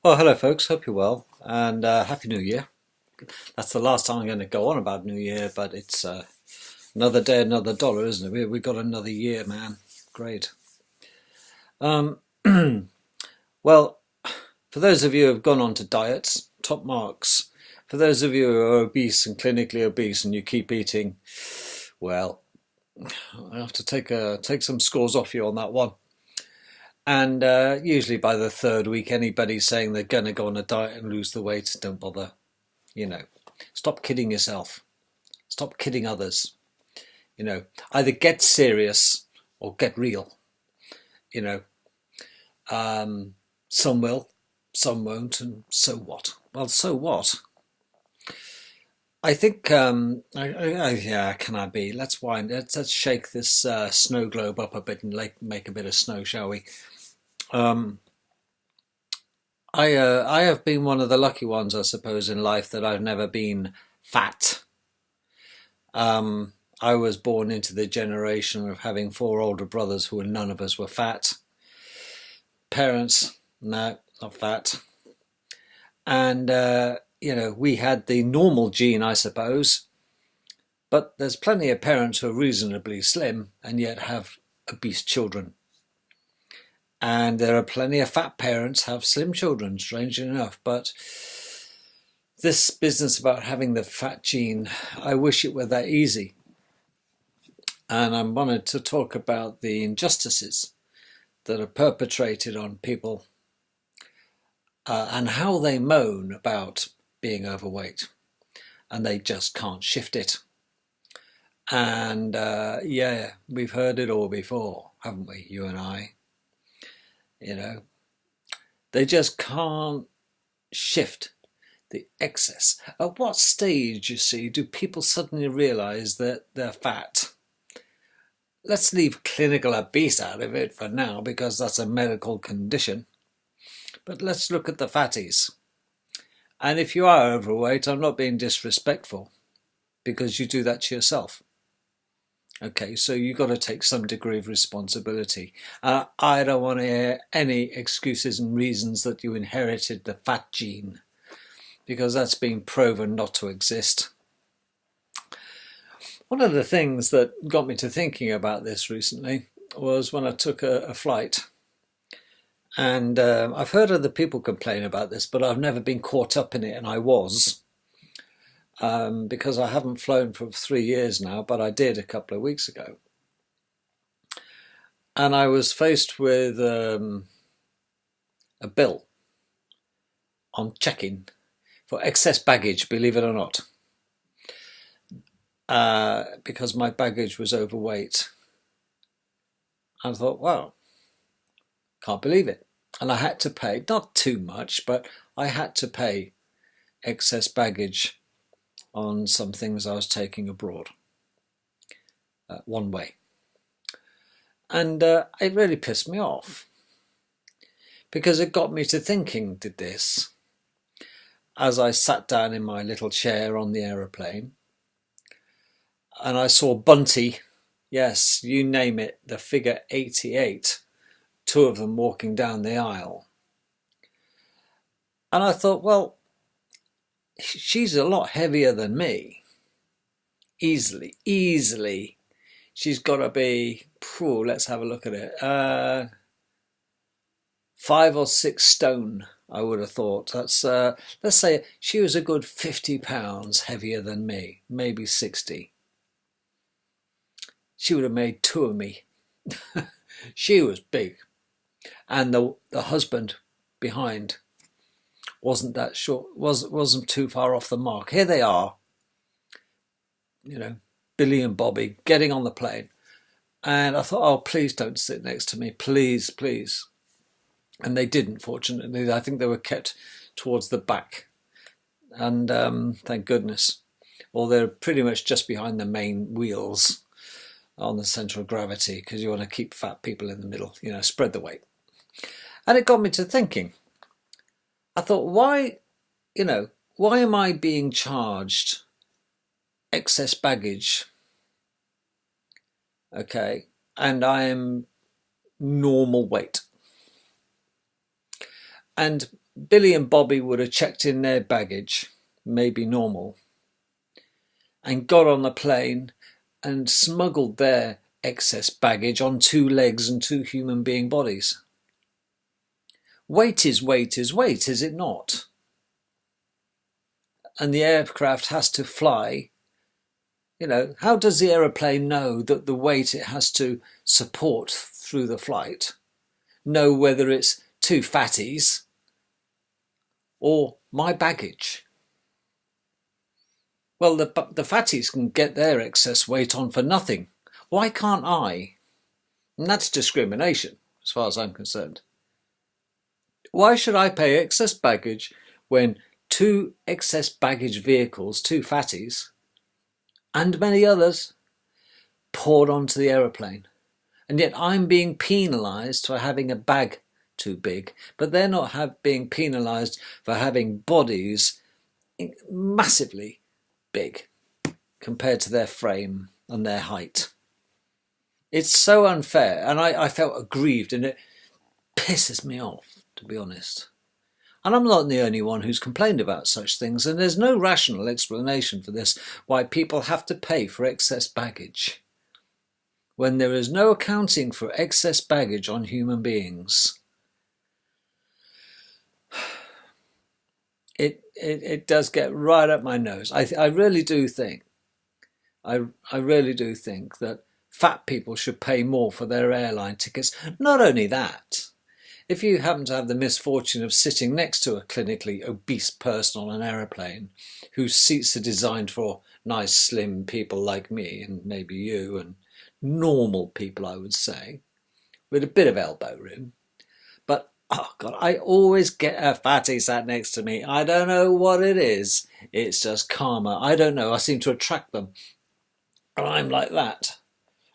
Oh, hello, folks. Hope you're well, and Happy New Year. That's the last time I'm going to go on about New Year, but it's another day, another dollar, isn't it? We got another year, man. Great. Um, well, for those of you who have gone on to diets, top marks. For those of you who are obese and clinically obese, and you keep eating, well, I have to take some scores off you on that one. And usually by the third week, anybody saying they're going to go on a diet and lose the weight, don't bother. You know, stop kidding yourself. Stop kidding others. You know, either get serious or get real. You know, some will, some won't, and so what? Well, so what? I think, yeah, can I be? Let's wind. Let's shake this snow globe up a bit and make a bit of snow, shall we? Um, I have been one of the lucky ones, I suppose, in life that I've never been fat. I was born into the generation of having four older brothers who none of us were fat. Parents, no, not fat. And, we had the normal gene, I suppose, but there's plenty of parents who are reasonably slim and yet have obese children. And there are plenty of fat parents who have slim children, strangely enough. But this business about having the fat gene, I wish it were that easy. And I wanted to talk about the injustices that are perpetrated on people and how they moan about being overweight and they just can't shift it. And yeah, we've heard it all before, haven't we, you and I? You know, they just can't shift the excess. At what stage, you see, do people suddenly realize that they're fat? Let's leave clinical obese out of it for now because that's a medical condition. But let's look at the fatties. And if you are overweight, I'm not being disrespectful because you do that to yourself. Okay, so you've got to take some degree of responsibility. I don't want to hear any excuses and reasons that you inherited the fat gene because that's been proven not to exist. One of the things that got me to thinking about this recently was when I took a flight. And I've heard other people complain about this, but I've never been caught up in it, and I was. Because I haven't flown for 3 years now, but I did a couple of weeks ago. And I was faced with a bill on check-in for excess baggage, believe it or not, because my baggage was overweight. I thought, wow, can't believe it. And I had to pay, not too much, but I had to pay excess baggage on some things I was taking abroad, one way. And it really pissed me off because it got me to thinking, did this, as I sat down in my little chair on the aeroplane and I saw Bunty, yes, you name it, the figure 88, two of them walking down the aisle. And I thought, well, she's a lot heavier than me. Easily. She's got to be, let's have a look at it, 5 or 6 stone, I would have thought. That's, let's say she was a good 50 pounds heavier than me, maybe 60. She would have made 2 of me. She was big. And the husband behind wasn't that short, wasn't too far off the mark. Here they are, Billy and Bobby getting on the plane. And I thought, oh, please don't sit next to me, please. And they didn't, fortunately. I think they were kept towards the back. And thank goodness. Or they're pretty much just behind the main wheels on the central gravity because you want to keep fat people in the middle, spread the weight. And it got me to thinking. I thought, why am I being charged excess baggage? Okay, and I am normal weight. And Billy and Bobby would have checked in their baggage, maybe normal, and got on the plane and smuggled their excess baggage on 2 legs and 2 human being bodies. Weight is weight is weight, is it not? And the aircraft has to fly. You know, how does the aeroplane know that the weight it has to support through the flight? Know whether it's 2 fatties or my baggage? Well, the fatties can get their excess weight on for nothing. Why can't I? And that's discrimination, as far as I'm concerned. Why should I pay excess baggage when 2 excess baggage vehicles, 2 fatties, and many others, poured onto the aeroplane? And yet I'm being penalised for having a bag too big, but they're not being penalised for having bodies massively big compared to their frame and their height. It's so unfair, and I felt aggrieved, and it pisses me off, to be honest. And I'm not the only one who's complained about such things, and there's no rational explanation for this, why people have to pay for excess baggage, when there is no accounting for excess baggage on human beings. It does get right up my nose. I really do think, I really do think that fat people should pay more for their airline tickets. Not only that, if you happen to have the misfortune of sitting next to a clinically obese person on an aeroplane whose seats are designed for nice slim people like me and maybe you and normal people, I would say, with a bit of elbow room. But, oh God, I always get a fatty sat next to me. I don't know what it is. It's just karma. I don't know. I seem to attract them. And I'm like that.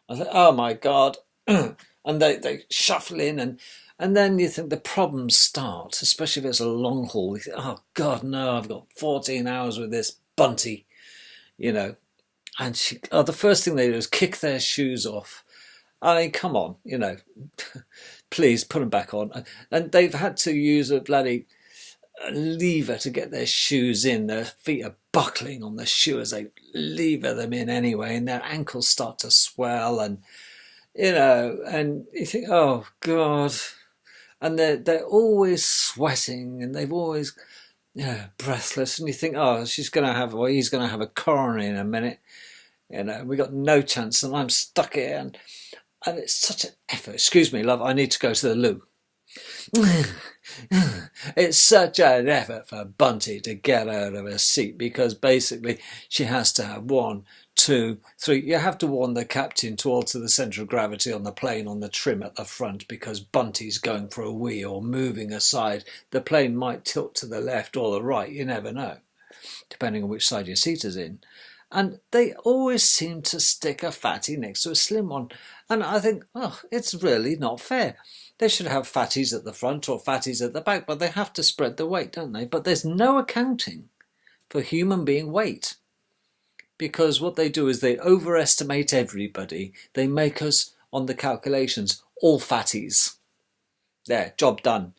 I think, oh my God. And they shuffle in, and then you think the problems start, especially if it's a long haul. You think, oh God, no, I've got 14 hours with this bunty, you know. And the first thing they do is kick their shoes off. I mean, come on, you know, please put them back on. And they've had to use a bloody lever to get their shoes in. Their feet are buckling on the shoe as they lever them in anyway, and their ankles start to swell, and you know, and you think, oh God, and they're always sweating, and they've always, you know, breathless, and you think, oh, he's going to have a coronary in a minute, you know, we got no chance, and I'm stuck here, and it's such an effort. Excuse me, love, I need to go to the loo. It's such an effort for Bunty to get out of her seat, because basically she has to have 1, 2, 3. You have to warn the captain to alter the centre of gravity on the plane on the trim at the front, because Bunty's going for a wee or moving aside. The plane might tilt to the left or the right, you never know, depending on which side your seat is in. And they always seem to stick a fatty next to a slim one. And I think, oh, it's really not fair. They should have fatties at the front or fatties at the back, but they have to spread the weight, don't they? But there's no accounting for human being weight, because what they do is they overestimate everybody. They make us, on the calculations, all fatties. There, job done.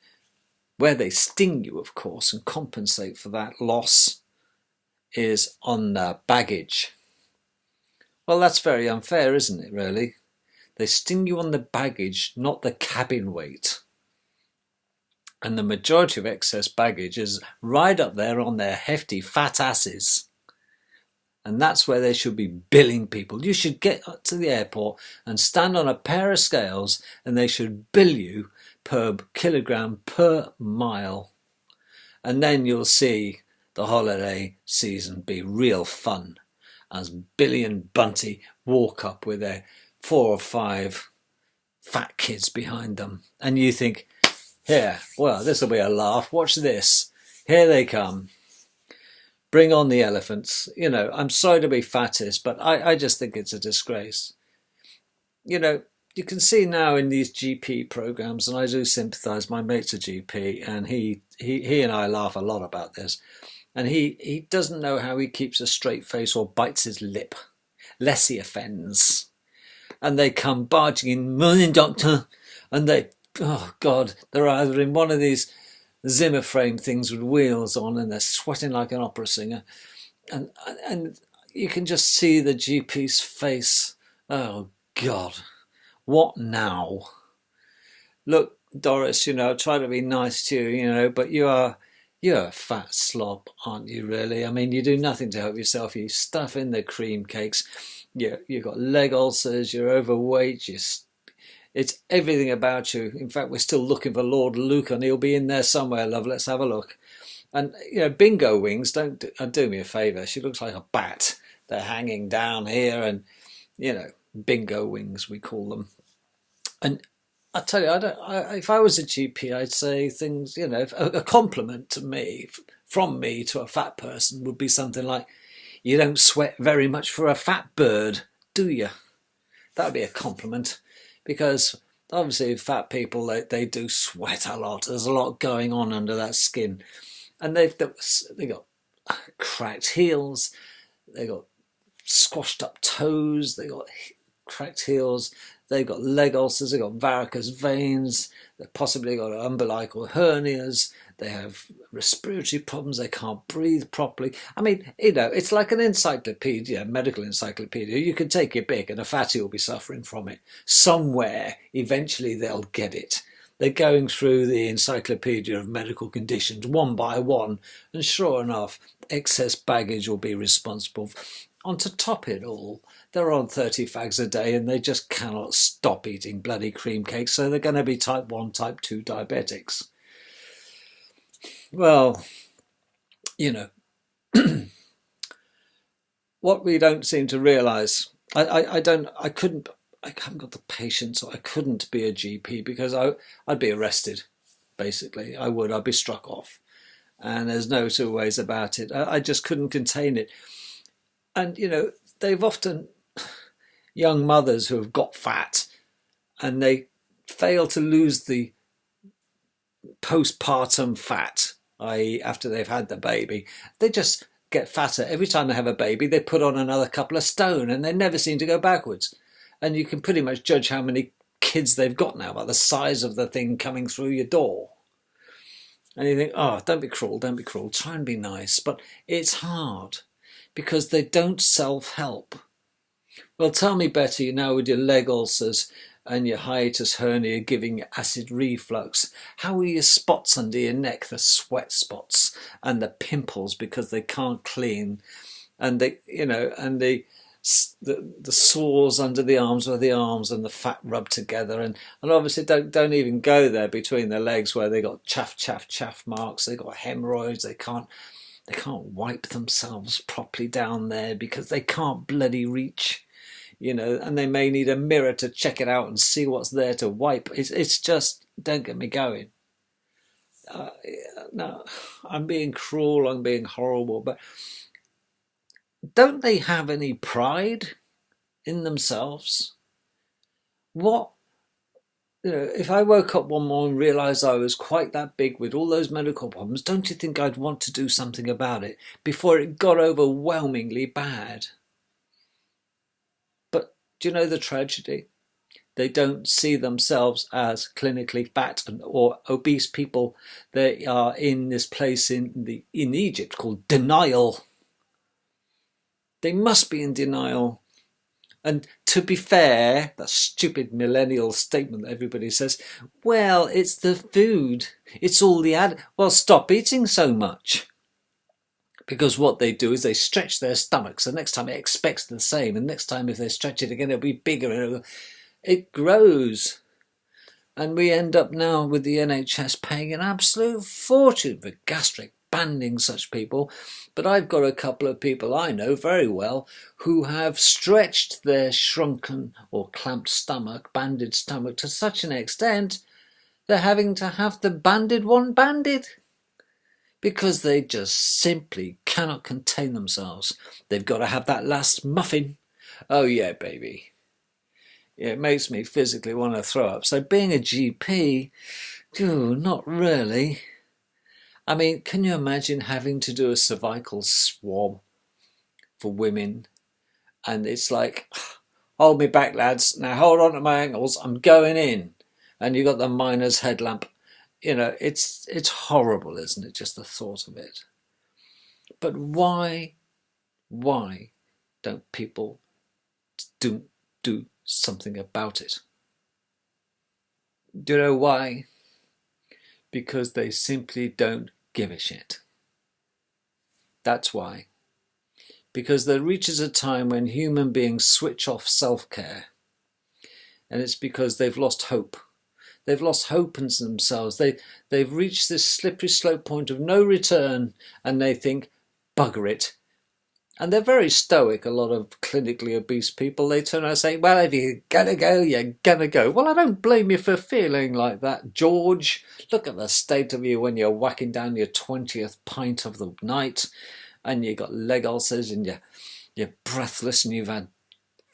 Where they sting you, of course, and compensate for that loss is on the baggage. Well, that's very unfair, isn't it, really? They sting you on the baggage, not the cabin weight. And the majority of excess baggage is right up there on their hefty fat asses. And that's where they should be billing people. You should get up to the airport and stand on a pair of scales, and they should bill you per kilogram per mile. And then you'll see the holiday season be real fun as Billy and Bunty walk up with their 4 or 5 fat kids behind them. And you think, here, well, this will be a laugh. Watch this. Here they come. Bring on the elephants. You know, I'm sorry to be fattest, but I just think it's a disgrace. You know, you can see now in these GP programs, and I do sympathise, my mate's a GP, and he and I laugh a lot about this. And he doesn't know how he keeps a straight face or bites his lip, lest he offends. And they come barging in, morning doctor, and they, oh God, they're either in one of these Zimmer frame things with wheels on, and they're sweating like an opera singer, and you can just see the GP's face. Oh God, what now? Look, Doris, try to be nice to you, but you're a fat slob, aren't you, really? I mean, you do nothing to help yourself. You stuff in the cream cakes. You've got leg ulcers, you're overweight, it's everything about you. In fact, we're still looking for Lord Luke, and he'll be in there somewhere, love. Let's have a look. And, bingo wings, don't do me a favour. She looks like a bat. They're hanging down here, and, bingo wings, we call them. And I tell you, if I was a GP, I'd say things, a compliment to me, from me to a fat person would be something like, you don't sweat very much for a fat bird, do you? That would be a compliment, because obviously fat people, they do sweat a lot. There's a lot going on under that skin. And they got cracked heels, they got squashed up toes, they got cracked heels, they've got leg ulcers, they've got varicose veins, they've possibly got umbilical hernias, they have respiratory problems, they can't breathe properly. I mean, it's like an encyclopedia, medical encyclopedia. You can take your pick and a fatty will be suffering from it. Somewhere, eventually they'll get it. They're going through the encyclopedia of medical conditions one by one, and sure enough, excess baggage will be responsible. On to top it all, they're on 30 fags a day and they just cannot stop eating bloody cream cakes, so they're going to be type 1, type 2 diabetics. Well, what we don't seem to realise, I haven't got the patience, or I couldn't be a GP, because I'd be arrested, basically. I'd be struck off. And there's no two ways about it. I just couldn't contain it. And, they've often, young mothers who have got fat, and they fail to lose the postpartum fat, i.e. after they've had the baby, they just get fatter. Every time they have a baby, they put on another couple of stone, and they never seem to go backwards. And you can pretty much judge how many kids they've got now by the size of the thing coming through your door. And you think, oh, don't be cruel, try and be nice. But it's hard, because they don't self-help. Well, tell me better, with your leg ulcers and your hiatus hernia giving acid reflux, how are your spots under your neck, the sweat spots and the pimples because they can't clean, and the sores under the arms where the arms and the fat rub together, and obviously don't even go there between the legs where they got chaff marks, they got hemorrhoids, they can't wipe themselves properly down there because they can't bloody reach, and they may need a mirror to check it out and see what's there to wipe. It's just, don't get me going. No, I'm being cruel, I'm being horrible, but don't they have any pride in themselves? What, if I woke up one morning and realised I was quite that big with all those medical problems, don't you think I'd want to do something about it before it got overwhelmingly bad? But do you know the tragedy? They don't see themselves as clinically fat or obese people. They are in this place in Egypt called denial. They must be in denial. And to be fair, that stupid millennial statement that everybody says, well, it's the food, it's all the well, stop eating so much. Because what they do is they stretch their stomachs. The next time it expects the same. And next time if they stretch it again, it'll be bigger. And it grows. And we end up now with the NHS paying an absolute fortune for gastric banding such people. But I've got a couple of people I know very well who have stretched their shrunken or clamped stomach, banded stomach, to such an extent they're having to have the banded one banded, because they just simply cannot contain themselves. They've got to have that last muffin. Oh yeah, baby. Yeah, it makes me physically want to throw up. So being a GP, not really. I mean, can you imagine having to do a cervical swab for women? And it's like, hold me back, lads. Now hold on to my ankles. I'm going in. And you've got the miner's headlamp. it's horrible, isn't it? Just the thought of it. But why don't people do something about it? Do you know why? Because they simply don't give a shit. That's why. Because there reaches a time when human beings switch off self-care, and it's because they've lost hope. They've lost hope in themselves. They've reached this slippery slope point of no return, and they think, bugger it. And they're very stoic, a lot of clinically obese people. They turn around and say, well, if you're going to go, you're going to go. Well, I don't blame you for feeling like that, George. Look at the state of you when you're whacking down your 20th pint of the night, and you've got leg ulcers, and you're breathless, and you've had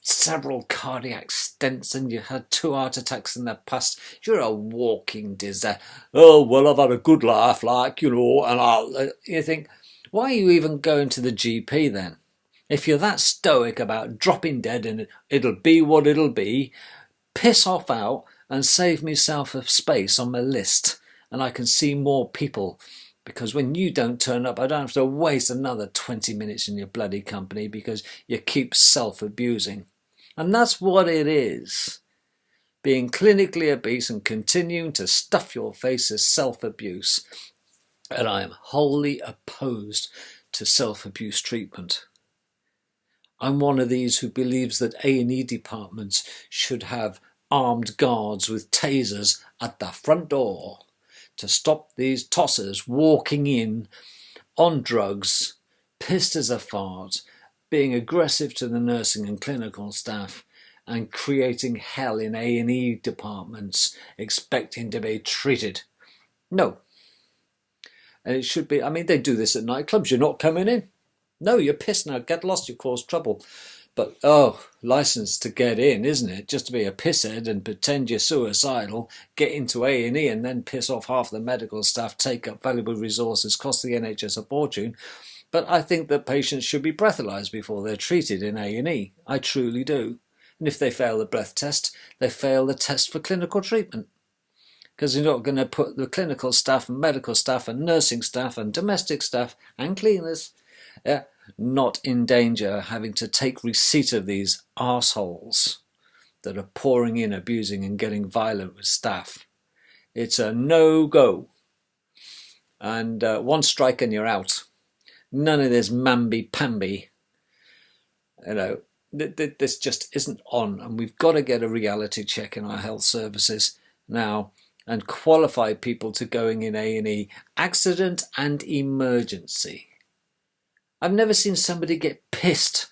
several cardiac stents, and you had 2 heart attacks in the past. You're a walking disaster. Oh, well, I've had a good laugh, and you think, why are you even going to the GP then? If you're that stoic about dropping dead and it'll be what it'll be, piss off out and save myself a space on my list, and I can see more people. Because when you don't turn up, I don't have to waste another 20 minutes in your bloody company because you keep self-abusing. And that's what it is. Being clinically obese and continuing to stuff your face is self-abuse. And I am wholly opposed to self-abuse treatment. I'm one of these who believes that A&E departments should have armed guards with tasers at the front door to stop these tossers walking in on drugs, pissed as a fart, being aggressive to the nursing and clinical staff, and creating hell in A&E departments, expecting to be treated. No. And it should be, they do this at nightclubs. You're not coming in. No, you're pissed now. Get lost, you cause trouble. But, license to get in, isn't it? Just to be a pisshead and pretend you're suicidal, get into A&E and then piss off half the medical staff, take up valuable resources, cost the NHS a fortune. But I think that patients should be breathalyzed before they're treated in A&E. I truly do. And if they fail the breath test, they fail the test for clinical treatment. Because you're not going to put the clinical staff and medical staff and nursing staff and domestic staff and cleaners not in danger having to take receipt of these arseholes that are pouring in, abusing and getting violent with staff. It's a no-go. And one strike and you're out. None of this mamby-pamby. This just isn't on. And we've got to get a reality check in our health services now and qualify people to going in A&E, accident and emergency. I've never seen somebody get pissed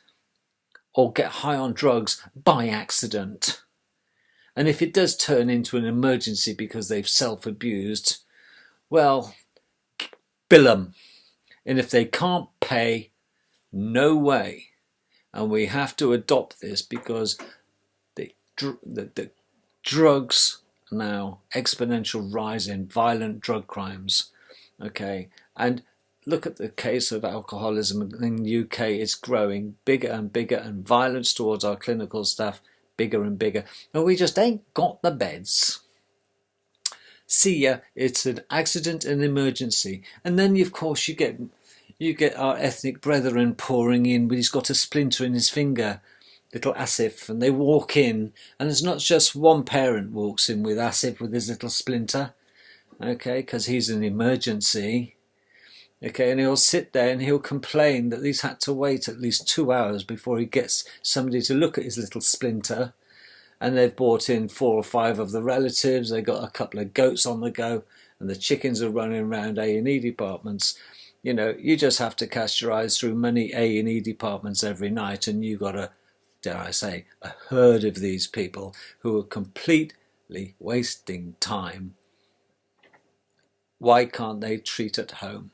or get high on drugs by accident. And if it does turn into an emergency because they've self-abused, well, bill them. And if they can't pay, no way. And we have to adopt this because the drugs now, exponential rise in violent drug crimes. Okay, and look at the case of alcoholism in the UK. It's growing bigger and bigger, and violence towards our clinical staff bigger and bigger. And we just ain't got the beds. See ya, it's an accident and emergency. And then, of course, you get our ethnic brethren pouring in, but he's got a splinter in his finger, little Asif, and they walk in, and it's not just one parent walks in with Asif with his little splinter, okay, because he's an emergency. Okay, and he'll sit there and he'll complain that he's had to wait at least 2 hours before he gets somebody to look at his little splinter. And they've brought in 4 or 5 of the relatives. They've got a couple of goats on the go, and the chickens are running around A&E departments. You just have to cast your eyes through many A&E departments every night, and you've got dare I say, a herd of these people who are completely wasting time. Why can't they treat at home?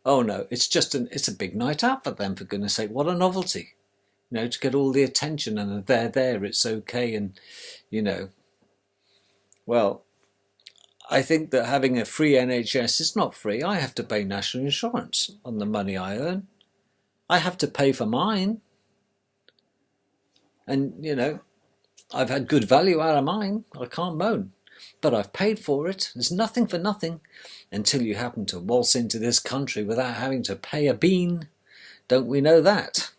Oh no, it's a big night out for them, for goodness sake. What a novelty. To get all the attention, and they're there, it's okay. And, well, I think that having a free NHS is not free. I have to pay national insurance on the money I earn. I have to pay for mine. And, I've had good value out of mine. I can't moan. But I've paid for it. There's nothing for nothing until you happen to waltz into this country without having to pay a bean. Don't we know that?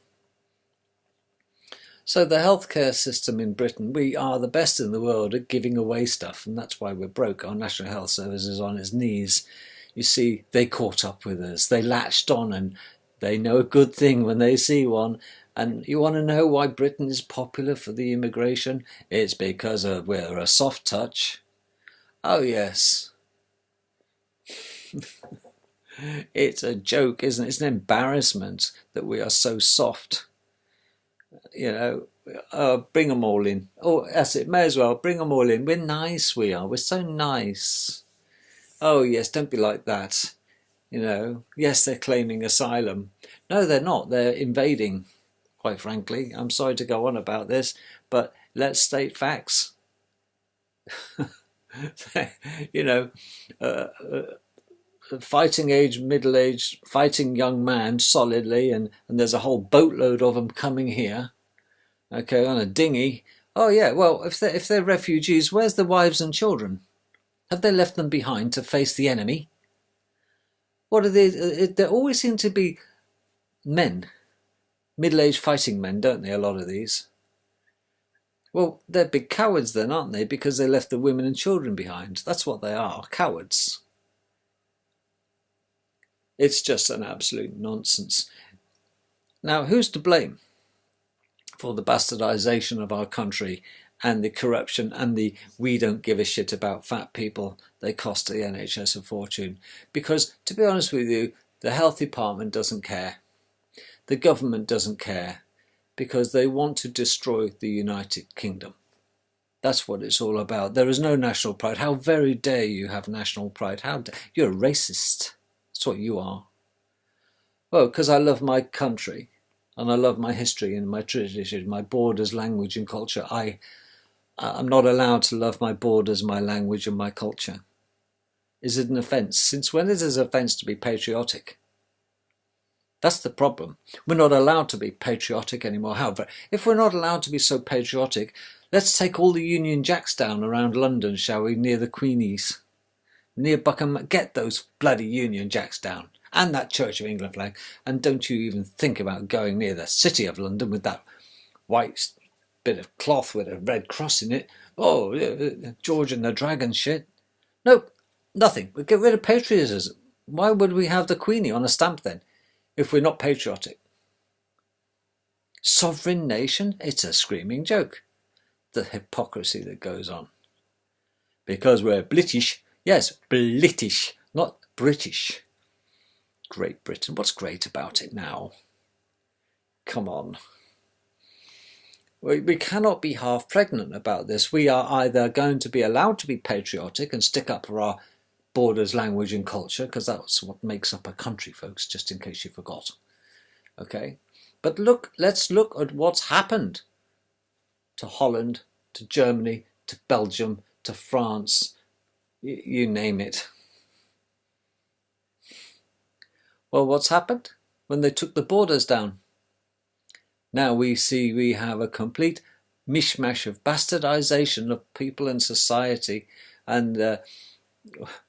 So the healthcare system in Britain, we are the best in the world at giving away stuff, and that's why we're broke. Our National Health Service is on its knees. You see, they caught up with us. They latched on, and they know a good thing when they see one. And you want to know why Britain is popular for the immigration? It's because we're a soft touch. Oh, yes. It's a joke, isn't it? It's an embarrassment that we are so soft. You know, bring them all in. Oh, that's it, may as well. Bring them all in. We're nice, we are. We're so nice. Oh, yes, don't be like that. You know, yes, they're claiming asylum. No, they're not. They're invading, quite frankly. I'm sorry to go on about this, but let's state facts. You know, fighting age, middle-aged, fighting young man solidly, and there's a whole boatload of them coming here, okay, on a dinghy. Oh yeah, well, if they're refugees, where's the wives and children? Have they left them behind to face the enemy? What are they? There always seem to be men, middle-aged fighting men, don't they, a lot of these? Well, they're big cowards then, aren't they? Because they left the women and children behind. That's what they are, cowards. It's just an absolute nonsense. Now, who's to blame for the bastardization of our country and the corruption and the we don't give a shit about fat people? They cost the NHS a fortune. Because, to be honest with you, the health department doesn't care. The government doesn't care. Because they want to destroy the United Kingdom. That's what it's all about. There is no national pride. How very dare you have national pride? You're a racist. That's what you are. Well, because I love my country and I love my history and my tradition, my borders, language and culture. I'm not allowed to love my borders, my language and my culture. Is it an offence? Since when is it an offence to be patriotic? That's the problem. We're not allowed to be patriotic anymore. However, if we're not allowed to be so patriotic, let's take all the Union Jacks down around London, shall we, near the Queenies, near Buckingham. Get those bloody Union Jacks down, and that Church of England flag. And don't you even think about going near the City of London with that white bit of cloth with a red cross in it. Oh, George and the Dragon shit. Nope, nothing. We get rid of patriotism. Why would we have the Queenie on a stamp then? If we're not patriotic. Sovereign nation? It's a screaming joke. The hypocrisy that goes on. Because we're British. Yes, British, not British. Great Britain. What's great about it now? Come on. We cannot be half pregnant about this. We are either going to be allowed to be patriotic and stick up for our borders, language and culture, because that's what makes up a country, folks, just in case you forgot. Okay? But let's look at what's happened to Holland, to Germany, to Belgium, to France, you name it. Well, what's happened when they took the borders down? Now we see we have a complete mishmash of bastardization of people and society, and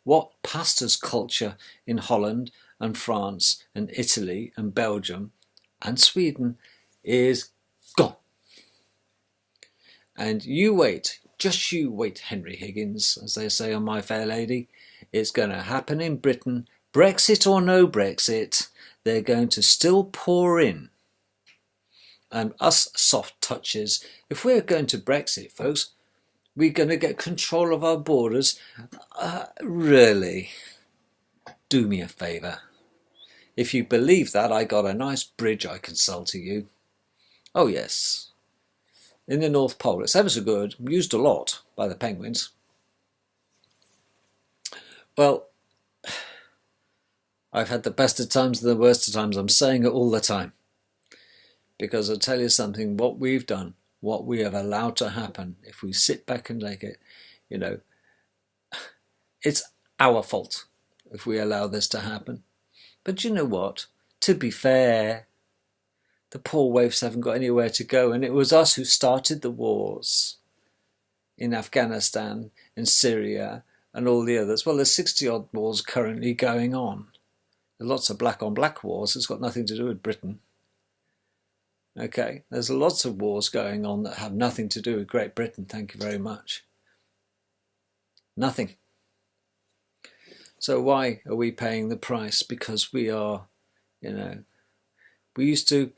what pastors culture in Holland and France and Italy and Belgium and Sweden is gone. And you wait, just you wait, Henry Higgins, as they say on My Fair Lady. It's going to happen in Britain, Brexit or no Brexit. They're going to still pour in. And us soft touches, if we're going to Brexit, folks, we're going to get control of our borders. Really? Do me a favour. If you believe that, I got a nice bridge I can sell to you. Oh yes. In the North Pole. It's ever so good. Used a lot by the penguins. Well, I've had the best of times and the worst of times. I'm saying it all the time. Because I'll tell you something, what we've done, what we have allowed to happen, if we sit back and take it, you know, it's our fault if we allow this to happen. But you know what? To be fair, the poor waifs haven't got anywhere to go, and it was us who started the wars. in Afghanistan, in Syria, and all the others. Well, there's 60-odd wars currently going on. There's lots of black-on-black wars. It's got nothing to do with Britain. Okay, there's lots of wars going on that have nothing to do with Great Britain. Thank you very much. Nothing. So why are we paying the price? Because we are, we used to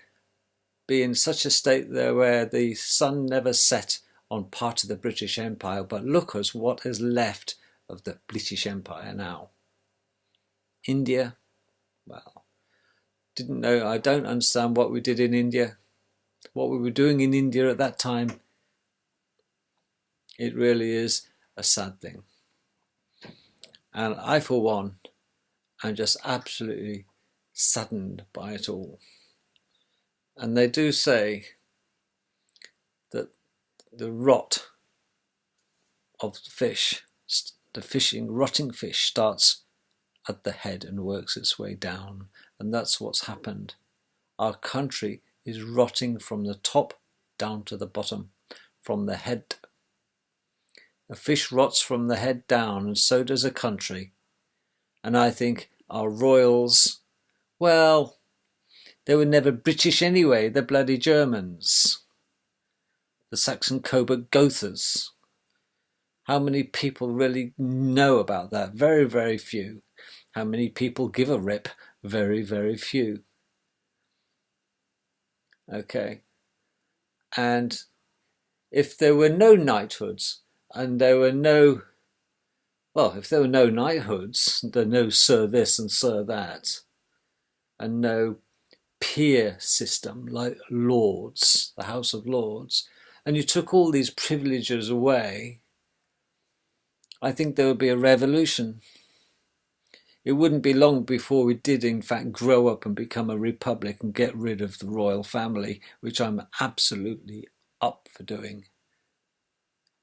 be in such a state there where the sun never set on part of the British Empire, but look at what is left of the British Empire now. India, well, I don't understand what we did in India, what we were doing in India at that time. It really is a sad thing. And I, for one, am just absolutely saddened by it all. And they do say that the rot of the fish, rotting fish, starts at the head and works its way down. And that's what's happened. Our country is rotting from the top down to the bottom, from the head. A fish rots from the head down, and so does a country. And I think our royals, well, they were never British anyway, they're bloody Germans. The Saxon Coburg Gothas. How many people really know about that? Very, very few. How many people give a rip? Very, very few. Okay. And if there were no knighthoods, and there were no, well, if there were no knighthoods, there no Sir this and Sir that, and no peer system like Lords, the House of Lords, and you took all these privileges away, I think there would be a revolution. It wouldn't be long before we did in fact grow up and become a republic and get rid of the royal family, which I'm absolutely up for doing.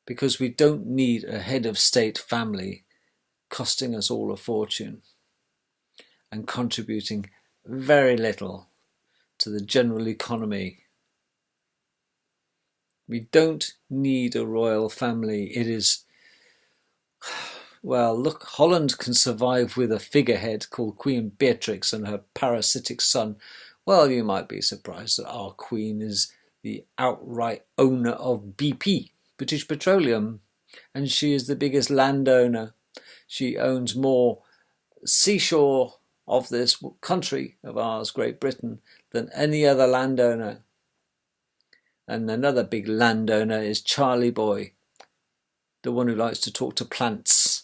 Because we don't need a head of state family costing us all a fortune and contributing very little to the general economy. We don't need a royal family. It is, well, look, Holland can survive with a figurehead called Queen Beatrix and her parasitic son. Well, you might be surprised that our Queen is the outright owner of BP, British Petroleum, and she is the biggest landowner. She owns more seashore of this country of ours, Great Britain, than any other landowner. And another big landowner is Charlie Boy, the one who likes to talk to plants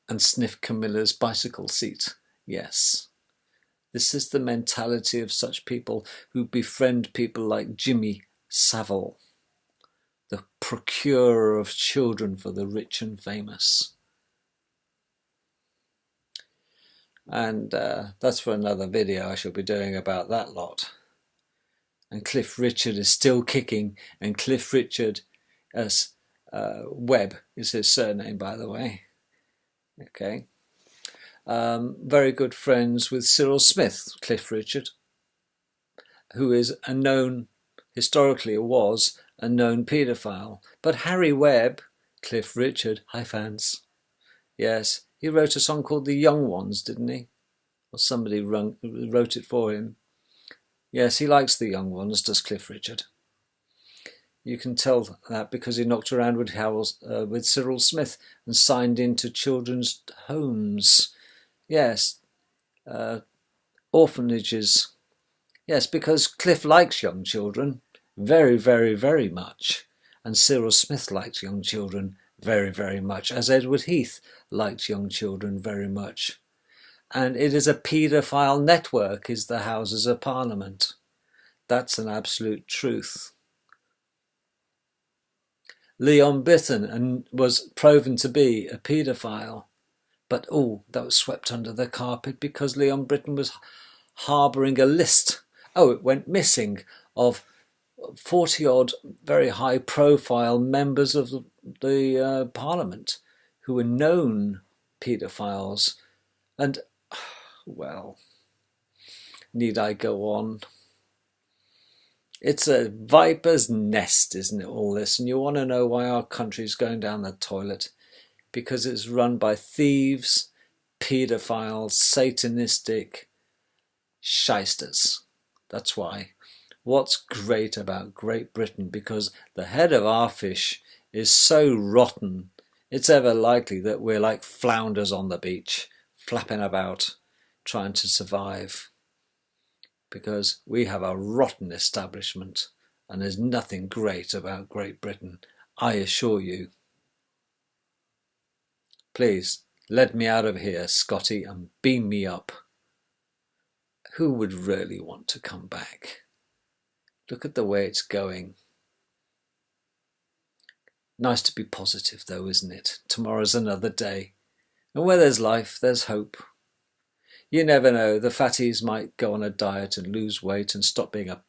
and sniff Camilla's bicycle seat. Yes, this is the mentality of such people who befriend people like Jimmy Savile, the procurer of children for the rich and famous. And that's for another video I shall be doing about that lot. And Cliff Richard is still kicking, and Cliff Richard, as Webb is his surname, by the way. Okay. Very good friends with Cyril Smith, Cliff Richard, who is a known, historically was a known paedophile. But Harry Webb, Cliff Richard, hi fans, yes, he wrote a song called The Young Ones, didn't he? Or somebody wrote it for him. Yes, he likes the young ones, does Cliff Richard. You can tell that because he knocked around with Cyril Smith and signed into children's homes. Yes, orphanages. Yes, because Cliff likes young children very, very, very much. And Cyril Smith likes young children very, very much, as Edward Heath liked young children very much. And it is a paedophile network, is the Houses of Parliament. That's an absolute truth. Leon Britton was proven to be a paedophile, but that was swept under the carpet because Leon Britton was harbouring a list. It went missing, of 40-odd very high-profile members of the Parliament who were known paedophiles. And, well, need I go on? It's a viper's nest, isn't it, all this? And you want to know why our country's going down the toilet? Because it's run by thieves, paedophiles, satanistic shysters. That's why. What's great about Great Britain? Because the head of our fish is so rotten, it's ever likely that we're like flounders on the beach, flapping about, trying to survive. Because we have a rotten establishment, and there's nothing great about Great Britain, I assure you. Please, let me out of here, Scotty, and beam me up. Who would really want to come back? Look at the way it's going. Nice to be positive though, isn't it? Tomorrow's another day. And where there's life, there's hope. You never know, the fatties might go on a diet and lose weight and stop being a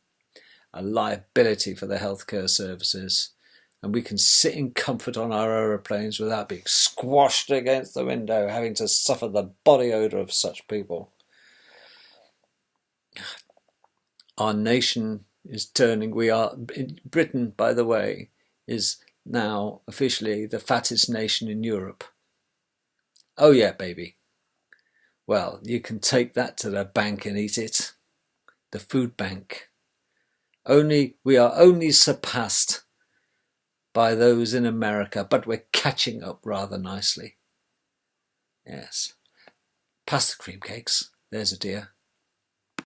liability for the healthcare services. And we can sit in comfort on our aeroplanes without being squashed against the window, having to suffer the body odour of such people. Our nation is turning. Britain, by the way, is now officially the fattest nation in Europe. Oh yeah, baby. Well, you can take that to the bank and eat it. The food bank. We are only surpassed by those in America, but we're catching up rather nicely. Yes. Pass the cream cakes. There's a dear.